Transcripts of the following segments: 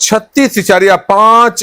36.5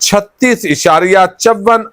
36.54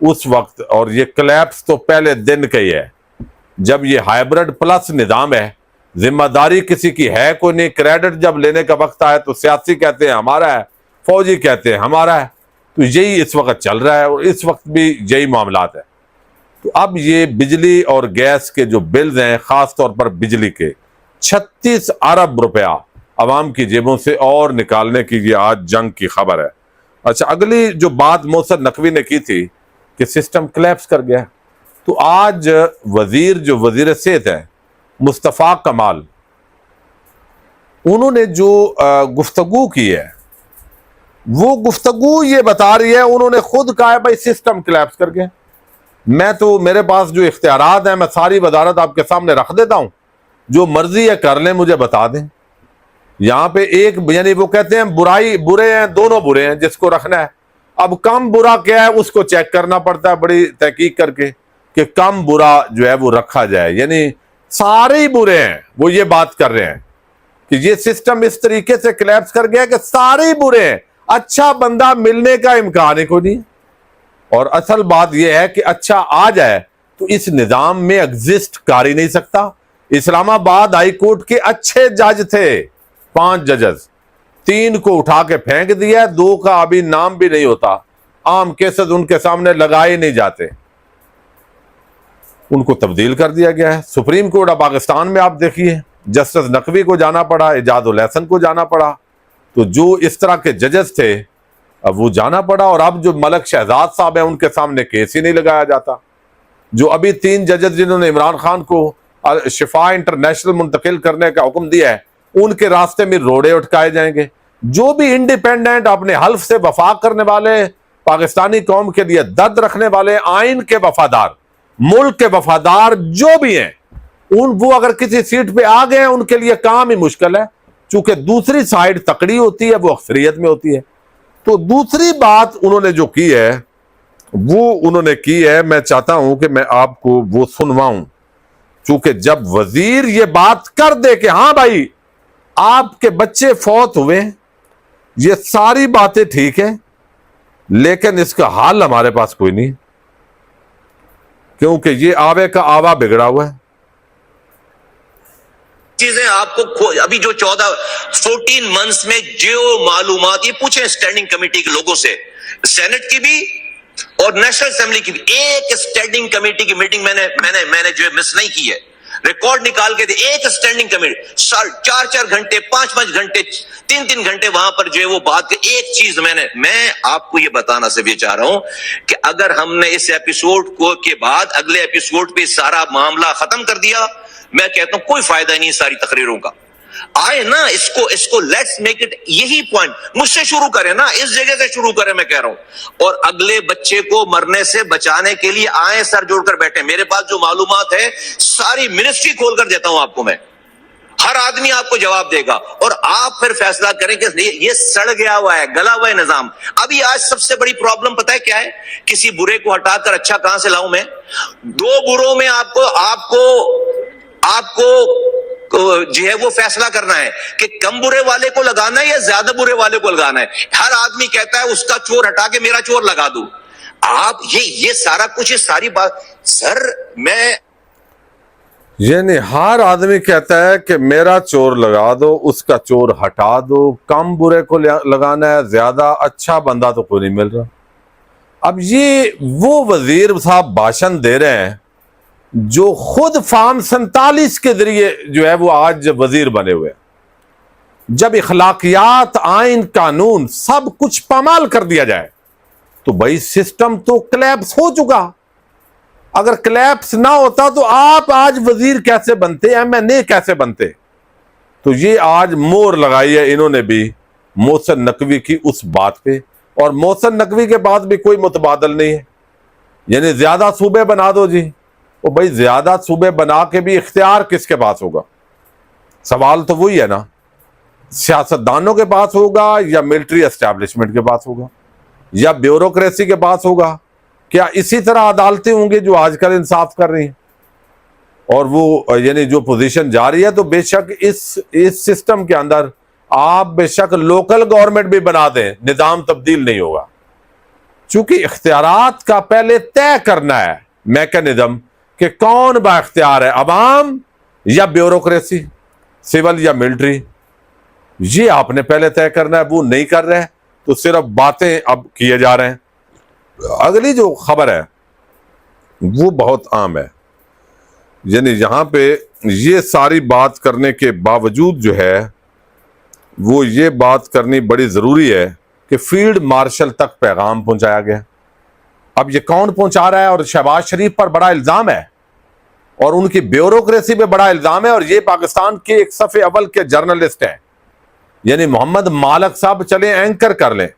اس وقت، اور یہ کلیپس تو پہلے دن کا ہی ہے، جب یہ ہائیبرڈ پلس نظام ہے، ذمہ داری کسی کی ہے کوئی نہیں، کریڈٹ جب لینے کا وقت آئے تو سیاسی کہتے ہیں ہمارا ہے، فوجی کہتے ہیں ہمارا ہے، تو یہی اس وقت چل رہا ہے، اور اس وقت بھی یہی معاملات ہے۔ تو اب یہ بجلی اور گیس کے جو بلز ہیں، خاص طور پر بجلی کے 36 ارب روپیہ عوام کی جیبوں سے اور نکالنے کی یہ آج جنگ کی خبر ہے۔ اچھا، اگلی جو بات محسن نقوی نے کی تھی کہ سسٹم کلیپس کر گیا، تو آج جو وزیر صحت ہے مصطفیٰ کمال، انہوں نے جو گفتگو کی ہے، وہ گفتگو یہ بتا رہی ہے، انہوں نے خود کہا ہے بھائی سسٹم کلیپس کر گیا۔ میں تو میرے پاس جو اختیارات ہیں میں ساری وزارت آپ کے سامنے رکھ دیتا ہوں، جو مرضی ہے کر لیں، مجھے بتا دیں۔ یہاں پہ ایک یعنی وہ کہتے ہیں برے ہیں، دونوں برے ہیں جس کو رکھنا ہے۔ اب کم برا کیا ہے اس کو چیک کرنا پڑتا ہے بڑی تحقیق کر کے کہ کم برا جو ہے وہ رکھا جائے، یعنی سارے ہی برے ہیں۔ وہ یہ بات کر رہے ہیں کہ یہ سسٹم اس طریقے سے کلیپس کر گیا کہ سارے ہی برے ہیں، اچھا بندہ ملنے کا امکان ہی کوئی نہیں۔ اور اصل بات یہ ہے کہ اچھا آ جائے تو اس نظام میں ایگزسٹ کر ہی نہیں سکتا۔ اسلام آباد ہائی کورٹ کے اچھے جج تھے، 5 ججز، 3 کو اٹھا کے پھینک دیا، 2 کا ابھی نام بھی نہیں ہوتا، عام کیسز ان کے سامنے لگائے نہیں جاتے، ان کو تبدیل کر دیا گیا ہے۔ سپریم کورٹ آف پاکستان میں آپ دیکھیے، جسٹس نقوی کو جانا پڑا، اعجاز الحسن کو جانا پڑا، تو جو اس طرح کے ججز تھے اب وہ جانا پڑا، اور اب جو ملک شہزاد صاحب ہیں ان کے سامنے کیس ہی نہیں لگایا جاتا۔ جو ابھی 3 ججز جنہوں نے عمران خان کو شفا انٹرنیشنل منتقل کرنے کا حکم دیا ہے، ان کے راستے میں روڑے اٹکائے جائیں گے۔ جو بھی انڈیپینڈنٹ، اپنے حلف سے وفا کرنے والے، پاکستانی قوم کے لیے درد رکھنے والے، آئین کے وفادار، ملک کے وفادار جو بھی ہیں، وہ اگر کسی سیٹ پہ آ گئے ہیں ان کے لیے کام ہی مشکل ہے، چونکہ دوسری سائیڈ تکڑی ہوتی ہے، وہ اکثریت میں ہوتی ہے۔ تو دوسری بات انہوں نے جو کی ہے وہ انہوں نے کی ہے، میں چاہتا ہوں کہ میں آپ کو وہ سنواؤں، چونکہ جب وزیر یہ بات کر دے کہ ہاں بھائی آپ کے بچے فوت ہوئے، یہ ساری باتیں ٹھیک ہیں، لیکن اس کا حل ہمارے پاس کوئی نہیں، کیونکہ یہ آوے کا آوا بگڑا ہوا ہے۔ چیزیں آپ کو ابھی جو 14 منتھس میں جو معلومات، یہ پوچھیں اسٹینڈنگ کمیٹی کے لوگوں سے، سینٹ کی بھی اور نیشنل اسمبلی کی بھی، ایک اسٹینڈنگ کمیٹی کی میٹنگ میں نے جو مس نہیں کی ہے، ریکارڈ نکال کے دے، ایک اسٹینڈنگ کمیٹی 4 گھنٹے 5 گھنٹے 3 گھنٹے وہاں پر جو ہے وہ بات کی ایک چیز میں آپ کو یہ بتانا سے بھی چاہ رہا ہوں کہ اگر ہم نے اس ایپیسوڈ کو کے بعد اگلے ایپیسوڈ پہ سارا معاملہ ختم کر دیا، میں کہتا ہوں کوئی فائدہ نہیں ساری تقریروں کا۔ آئے نا اس کو لیٹس میک اٹ، یہی پوائنٹ مجھ سے شروع کریں نا، اس جگہ سے شروع کریں، میں کہہ رہا ہوں، اور اگلے بچے کو مرنے سے بچانے کے لیے آئیں، سر جوڑ کر بیٹھیں۔ میرے پاس جو معلومات ہے ساری منسٹری کھول کر دیتا ہوں آپ کو، میں ہر آدمی آپ کو جواب دے گا، اور آپ پھر فیصلہ کریں کہ یہ سڑ گیا ہوا ہے، گلا ہوا ہے نظام۔ ابھی آج سب سے بڑی پرابلم پتہ ہے کیا ہے؟ کسی برے کو ہٹا کر اچھا کہاں سے لاؤں میں؟ 2 بروں میں آپ کو جو ہے وہ فیصلہ کرنا ہے کہ کم برے والے کو لگانا ہے یا زیادہ برے والے کو لگانا ہے۔ ہر آدمی کہتا ہے اس کا چور ہٹا کے میرا چور لگا دوں۔ آپ یہ سارا کچھ، یہ ساری بات، سر میں یعنی ہر آدمی کہتا ہے کہ میرا چور لگا دو، اس کا چور ہٹا دو، کم برے کو لگانا ہے، زیادہ اچھا بندہ تو کوئی نہیں مل رہا۔ اب یہ وہ وزیر صاحب بھاشن دے رہے ہیں جو خود فارم 47 کے ذریعے جو ہے وہ آج وزیر بنے ہوئے ہیں۔ جب اخلاقیات، آئین، قانون سب کچھ پامال کر دیا جائے تو بھائی سسٹم تو کلیپس ہو چکا۔ اگر کلیپس نہ ہوتا تو آپ آج وزیر کیسے بنتے، MNA کیسے بنتے؟ تو یہ آج مور لگائی ہے انہوں نے بھی محسن نقوی کی اس بات پہ، اور محسن نقوی کے بعد بھی کوئی متبادل نہیں ہے۔ یعنی زیادہ صوبے بنا دو جی، وہ بھائی زیادہ صوبے بنا کے بھی اختیار کس کے پاس ہوگا؟ سوال تو وہی ہے نا، سیاستدانوں کے پاس ہوگا یا ملٹری اسٹیبلشمنٹ کے پاس ہوگا یا بیوروکریسی کے پاس ہوگا؟ کیا اسی طرح عدالتیں ہوں گی جو آج کل انصاف کر رہی ہیں؟ اور وہ یعنی جو پوزیشن جا رہی ہے، تو بے شک اس سسٹم کے اندر آپ بے شک لوکل گورنمنٹ بھی بنا دیں، نظام تبدیل نہیں ہوگا۔ چونکہ اختیارات کا پہلے طے کرنا ہے میکانزم کہ کون با اختیار ہے، عوام یا بیوروکریسی، سول یا ملٹری، یہ آپ نے پہلے طے کرنا ہے، وہ نہیں کر رہے تو صرف باتیں اب کیے جا رہے ہیں۔ اگلی جو خبر ہے وہ بہت عام ہے، یعنی یہاں پہ یہ ساری بات کرنے کے باوجود جو ہے وہ یہ بات کرنی بڑی ضروری ہے کہ فیلڈ مارشل تک پیغام پہنچایا گیا۔ اب یہ کون پہنچا رہا ہے؟ اور شہباز شریف پر بڑا الزام ہے اور ان کی بیوروکریسی پہ بڑا الزام ہے، اور یہ پاکستان کے ایک صف اول کے جرنلسٹ ہیں، یعنی محمد مالک صاحب چلیں اینکر کر لیں،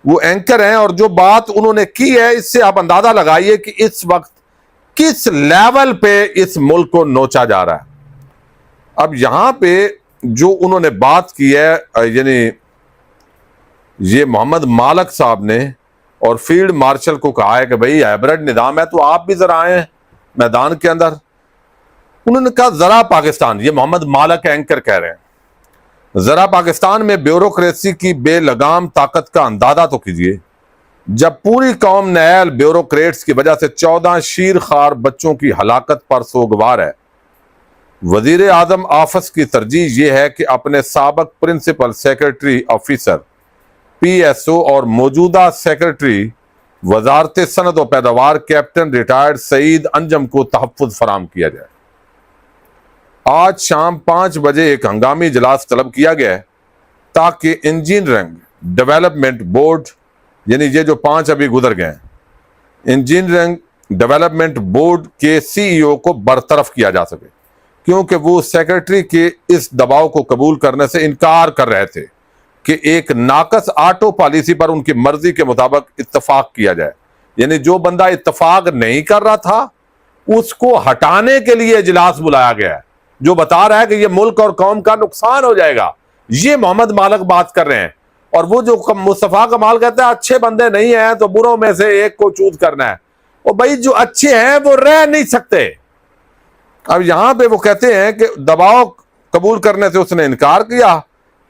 وہ اینکر ہیں، اور جو بات انہوں نے کی ہے اس سے آپ اندازہ لگائیے کہ اس وقت کس لیول پہ اس ملک کو نوچا جا رہا ہے۔ اب یہاں پہ جو انہوں نے بات کی ہے، یعنی یہ محمد مالک صاحب نے اور فیلڈ مارشل کو کہا ہے کہ بھئی ہائبرڈ نظام ہے تو آپ بھی ذرا آئیں میدان کے اندر۔ انہوں نے کہا ذرا پاکستان، یہ محمد مالک اینکر کہہ رہے ہیں، ذرا پاکستان میں بیوروکریسی کی بے لگام طاقت کا اندازہ تو کیجئے، جب پوری قوم نیل بیوروکریٹس کی وجہ سے 14 شیر خوار بچوں کی ہلاکت پر سوگوار ہے۔ وزیر اعظم آفس کی ترجیح یہ ہے کہ اپنے سابق principal secretary officer P S O اور موجودہ سیکرٹری وزارت صنعت و پیداوار کیپٹن ریٹائرڈ سعید انجم کو تحفظ فراہم کیا جائے۔ آج شام 5 بجے ایک ہنگامی اجلاس طلب کیا گیا ہے تاکہ انجینئرنگ ڈیولپمنٹ بورڈ، یعنی یہ جو 5 ابھی گزر گئے ہیں، انجینئرنگ ڈیولپمنٹ بورڈ کے سی ای او کو برطرف کیا جا سکے، کیونکہ وہ سیکرٹری کے اس دباؤ کو قبول کرنے سے انکار کر رہے تھے کہ ایک ناقص آٹو پالیسی پر ان کی مرضی کے مطابق اتفاق کیا جائے۔ یعنی جو بندہ اتفاق نہیں کر رہا تھا اس کو ہٹانے کے لیے اجلاس بلایا گیا ہے، جو بتا رہا ہے کہ یہ ملک اور قوم کا نقصان ہو جائے گا۔ یہ محمد مالک بات کر رہے ہیں، اور وہ جو مصطفیٰ کمال کہتا ہے اچھے بندے نہیں ہیں تو بروں میں سے ایک کو چوز کرنا ہے، اور بھائی جو اچھے ہیں وہ رہ نہیں سکتے۔ اب یہاں پہ وہ کہتے ہیں کہ دباؤ قبول کرنے سے اس نے انکار کیا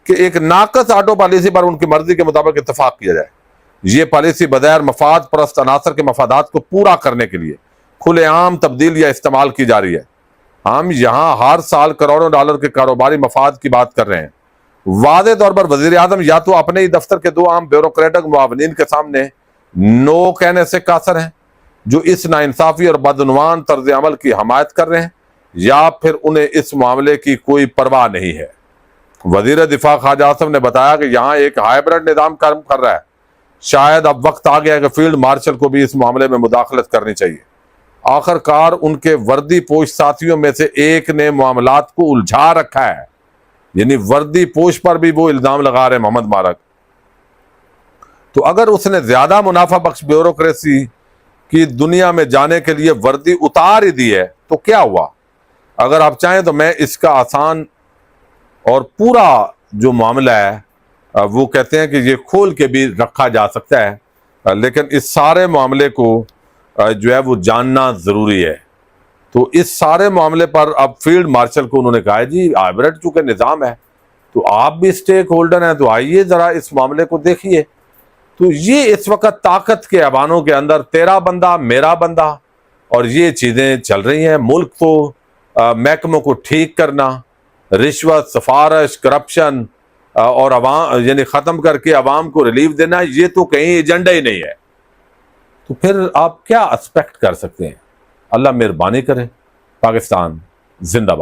کہ ایک ناقص آٹو پالیسی پر ان کی مرضی کے مطابق اتفاق کیا جائے۔ یہ پالیسی بغیر مفاد پرست عناصر کے مفادات کو پورا کرنے کے لیے کھلے عام تبدیلیاں استعمال کی جا رہی ہے۔ ہم یہاں ہر سال کروڑوں ڈالر کے کاروباری مفاد کی بات کر رہے ہیں۔ واضح طور پر وزیر اعظم یا تو اپنے ہی دفتر کے 2 عام بیوروکریٹک معاونین کے سامنے نو کہنے سے قاصر ہیں جو اس ناانصافی اور بدعنوان طرز عمل کی حمایت کر رہے ہیں، یا پھر انہیں اس معاملے کی کوئی پرواہ نہیں ہے۔ وزیر دفاع خواجہ آصف نے بتایا کہ یہاں ایک ہائبرڈ نظام کام کر رہا ہے، شاید اب وقت آ گیا ہے کہ فیلڈ مارشل کو بھی اس معاملے میں مداخلت کرنی چاہیے۔ آخر کار ان کے وردی پوش ساتھیوں میں سے ایک نے معاملات کو الجھا رکھا ہے، یعنی وردی پوش پر بھی وہ الزام لگا رہے محمد مالک۔ تو اگر اس نے زیادہ منافع بخش بیوروکریسی کی دنیا میں جانے کے لیے وردی اتار ہی دی ہے تو کیا ہوا؟ اگر آپ چاہیں تو میں اس کا آسان اور پورا جو معاملہ ہے وہ کہتے ہیں کہ یہ کھول کے بھی رکھا جا سکتا ہے، لیکن اس سارے معاملے کو جو ہے وہ جاننا ضروری ہے۔ تو اس سارے معاملے پر اب فیلڈ مارشل کو انہوں نے کہا ہے جی ہائبرڈ چونکہ نظام ہے تو آپ بھی اسٹیک ہولڈر ہیں، تو آئیے ذرا اس معاملے کو دیکھیے۔ تو یہ اس وقت طاقت کے ایوانوں کے اندر تیرا بندہ میرا بندہ اور یہ چیزیں چل رہی ہیں۔ ملک کو محکموں کو ٹھیک کرنا، رشوت، سفارش، کرپشن اور عوام یعنی ختم کر کے عوام کو ریلیف دینا، یہ تو کہیں ایجنڈا ہی نہیں ہے۔ تو پھر آپ کیا ایکسپیکٹ کر سکتے ہیں؟ اللہ مہربانی کرے۔ پاکستان زندہ باد۔